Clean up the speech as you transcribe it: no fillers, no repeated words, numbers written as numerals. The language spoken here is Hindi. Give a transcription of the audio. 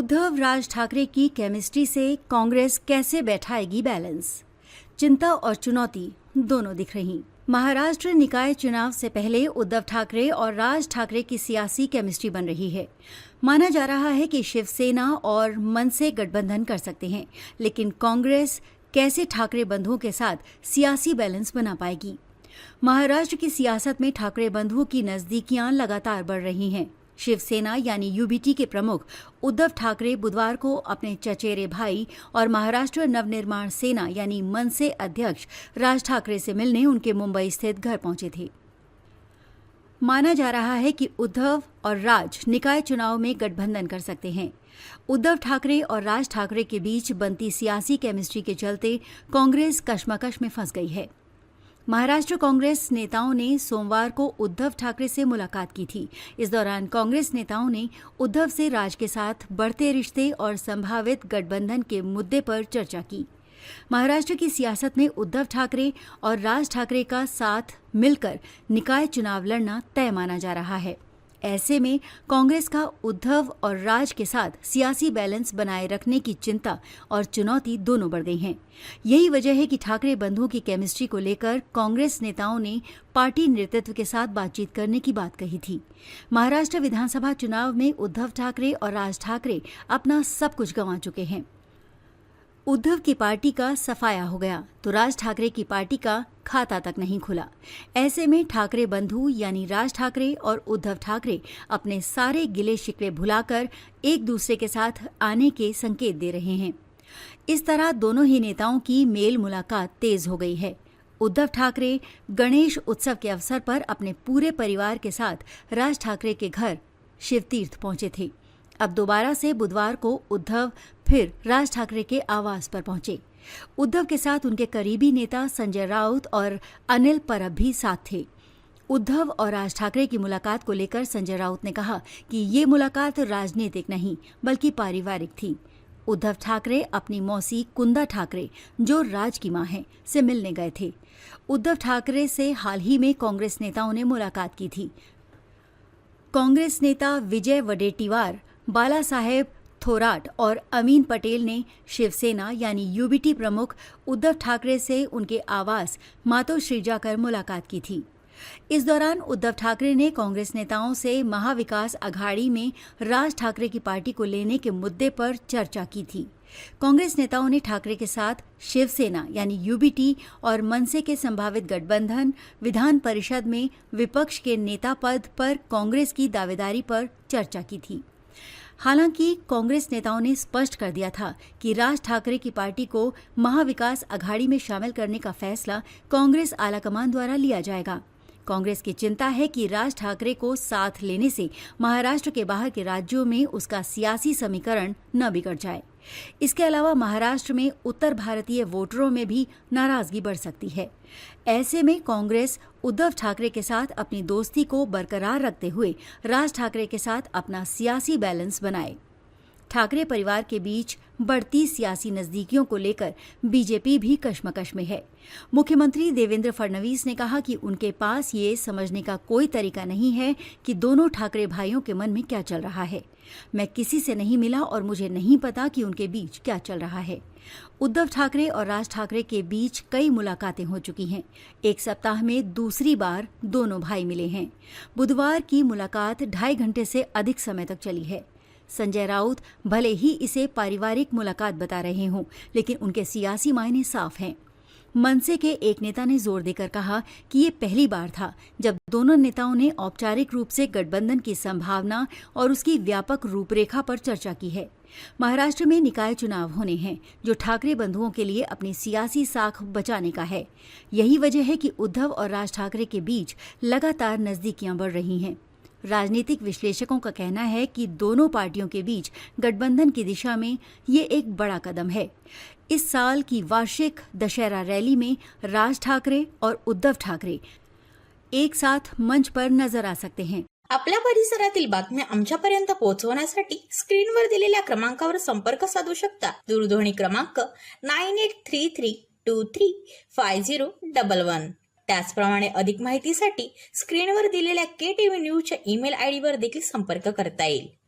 उद्धव राज ठाकरे की केमिस्ट्री से कांग्रेस कैसे बैठाएगी बैलेंस? चिंता और चुनौती दोनों दिख रही। महाराष्ट्र निकाय चुनाव से पहले उद्धव ठाकरे और राज ठाकरे की सियासी केमिस्ट्री बन रही है। माना जा रहा है कि शिवसेना और मनसे गठबंधन कर सकते हैं, लेकिन कांग्रेस कैसे ठाकरे बंधुओं के साथ सियासी बैलेंस बना पाएगी? महाराष्ट्र की सियासत में ठाकरे बंधुओं की नजदीकियां लगातार बढ़ रही हैं। शिवसेना यानी यूबीटी के प्रमुख उद्धव ठाकरे बुधवार को अपने चचेरे भाई और महाराष्ट्र नवनिर्माण सेना यानी मनसे अध्यक्ष राज ठाकरे से मिलने उनके मुंबई स्थित घर पहुंचे थे। माना जा रहा है कि उद्धव और राज निकाय चुनाव में गठबंधन कर सकते हैं। उद्धव ठाकरे और राज ठाकरे के बीच बनती सियासी केमिस्ट्री के चलते कांग्रेस कशमकश में फंस गई है। महाराष्ट्र कांग्रेस नेताओं ने सोमवार को उद्धव ठाकरे से मुलाकात की थी। इस दौरान कांग्रेस नेताओं ने उद्धव से राज के साथ बढ़ते रिश्ते और संभावित गठबंधन के मुद्दे पर चर्चा की। महाराष्ट्र की सियासत में उद्धव ठाकरे और राज ठाकरे का साथ मिलकर निकाय चुनाव लड़ना तय माना जा रहा है। ऐसे में कांग्रेस का उद्धव और राज के साथ सियासी बैलेंस बनाए रखने की चिंता और चुनौती दोनों बढ़ गई हैं। यही वजह है कि ठाकरे बंधुओं की केमिस्ट्री को लेकर कांग्रेस नेताओं ने पार्टी नेतृत्व के साथ बातचीत करने की बात कही थी। महाराष्ट्र विधानसभा चुनाव में उद्धव ठाकरे और राज ठाकरे अपना सब कुछ गंवा चुके हैं। उद्धव की पार्टी का सफाया हो गया तो राज ठाकरे की पार्टी का खाता तक नहीं खुला। ऐसे में ठाकरे बंधु यानी राज ठाकरे और उद्धव ठाकरे अपने सारे गिले शिकवे भुलाकर एक दूसरे के साथ आने के संकेत दे रहे हैं। इस तरह दोनों ही नेताओं की मेल मुलाकात तेज हो गई है। उद्धव ठाकरे गणेश उत्सव के अवसर पर अपने पूरे परिवार के साथ राज ठाकरे के घर शिवतीर्थ पहुंचे थे। अब दोबारा से बुधवार को उद्धव फिर राज ठाकरे के आवास पर पहुंचे। उद्धव के साथ उनके करीबी नेता संजय राउत और अनिल परब भी साथ थे। उद्धव और राज ठाकरे की मुलाकात को लेकर संजय राउत ने कहा कि ये मुलाकात राजनीतिक नहीं बल्कि पारिवारिक थी। उद्धव ठाकरे अपनी मौसी कुंदा ठाकरे, जो राज की मां हैं, से मिलने गए थे। उद्धव ठाकरे से हाल ही में कांग्रेस नेताओं ने मुलाकात की थी। कांग्रेस नेता विजय वडेट्टीवार, बाला साहेब थोराट और अमीन पटेल ने शिवसेना यानी यूबीटी प्रमुख उद्धव ठाकरे से उनके आवास मातोश्री जाकर मुलाकात की थी। इस दौरान उद्धव ठाकरे ने कांग्रेस नेताओं से महाविकास अघाड़ी में राज ठाकरे की पार्टी को लेने के मुद्दे पर चर्चा की थी। कांग्रेस नेताओं ने ठाकरे के साथ शिवसेना यानी यूबीटी और मनसे के संभावित गठबंधन, विधान परिषद में विपक्ष के नेता पद पर कांग्रेस की दावेदारी पर चर्चा की थी। हालांकि कांग्रेस नेताओं ने स्पष्ट कर दिया था कि राज ठाकरे की पार्टी को महाविकास अघाड़ी में शामिल करने का फैसला कांग्रेस आलाकमान द्वारा लिया जाएगा। कांग्रेस की चिंता है कि राज ठाकरे को साथ लेने से महाराष्ट्र के बाहर के राज्यों में उसका सियासी समीकरण न बिगड़ जाए। इसके अलावा महाराष्ट्र में उत्तर भारतीय वोटरों में भी नाराजगी बढ़ सकती है। ऐसे में कांग्रेस उद्धव ठाकरे के साथ अपनी दोस्ती को बरकरार रखते हुए राज ठाकरे के साथ अपना सियासी बैलेंस बनाए। ठाकरे परिवार के बीच बढ़ती सियासी नजदीकियों को लेकर बीजेपी भी कशमकश में है। मुख्यमंत्री देवेंद्र फडणवीस ने कहा कि उनके पास ये समझने का कोई तरीका नहीं है कि दोनों ठाकरे भाइयों के मन में क्या चल रहा है। मैं किसी से नहीं मिला और मुझे नहीं पता कि उनके बीच क्या चल रहा है। उद्धव ठाकरे और राज ठाकरे के बीच कई मुलाकातें हो चुकी हैं। एक सप्ताह में दूसरी बार दोनों भाई मिले हैं। बुधवार की मुलाकात 2.5 घंटे से अधिक समय तक चली है। संजय राउत भले ही इसे पारिवारिक मुलाकात बता रहे हों, लेकिन उनके सियासी मायने साफ हैं। मनसे के एक नेता ने जोर देकर कहा कि ये पहली बार था जब दोनों नेताओं ने औपचारिक रूप से गठबंधन की संभावना और उसकी व्यापक रूपरेखा पर चर्चा की है। महाराष्ट्र में निकाय चुनाव होने हैं, जो ठाकरे बंधुओं के लिए अपनी सियासी साख बचाने का है। यही वजह है कि उद्धव और राज ठाकरे के बीच लगातार नजदीकियां बढ़ रही हैं। राजनीतिक विश्लेषकों का कहना है कि दोनों पार्टियों के बीच गठबंधन की दिशा में ये एक बड़ा कदम है। इस साल की वार्षिक दशहरा रैली में राज ठाकरे और उद्धव ठाकरे एक साथ मंच पर नजर आ सकते हैं। आपल्या परिसरातील बातम्या आमच्यापर्यंत पोहोचवण्यासाठी स्क्रीनवर दिलेल्या क्रमांकावर संपर्क साधू शकता। दूरध्वनी क्रमांक 9833235011। त्याचप्रमाणे अधिक माहितीसाठी स्क्रीनवर दिलेल्या KTV न्यूजच्या ईमेल आयडी वर देखील संपर्क करता येईल।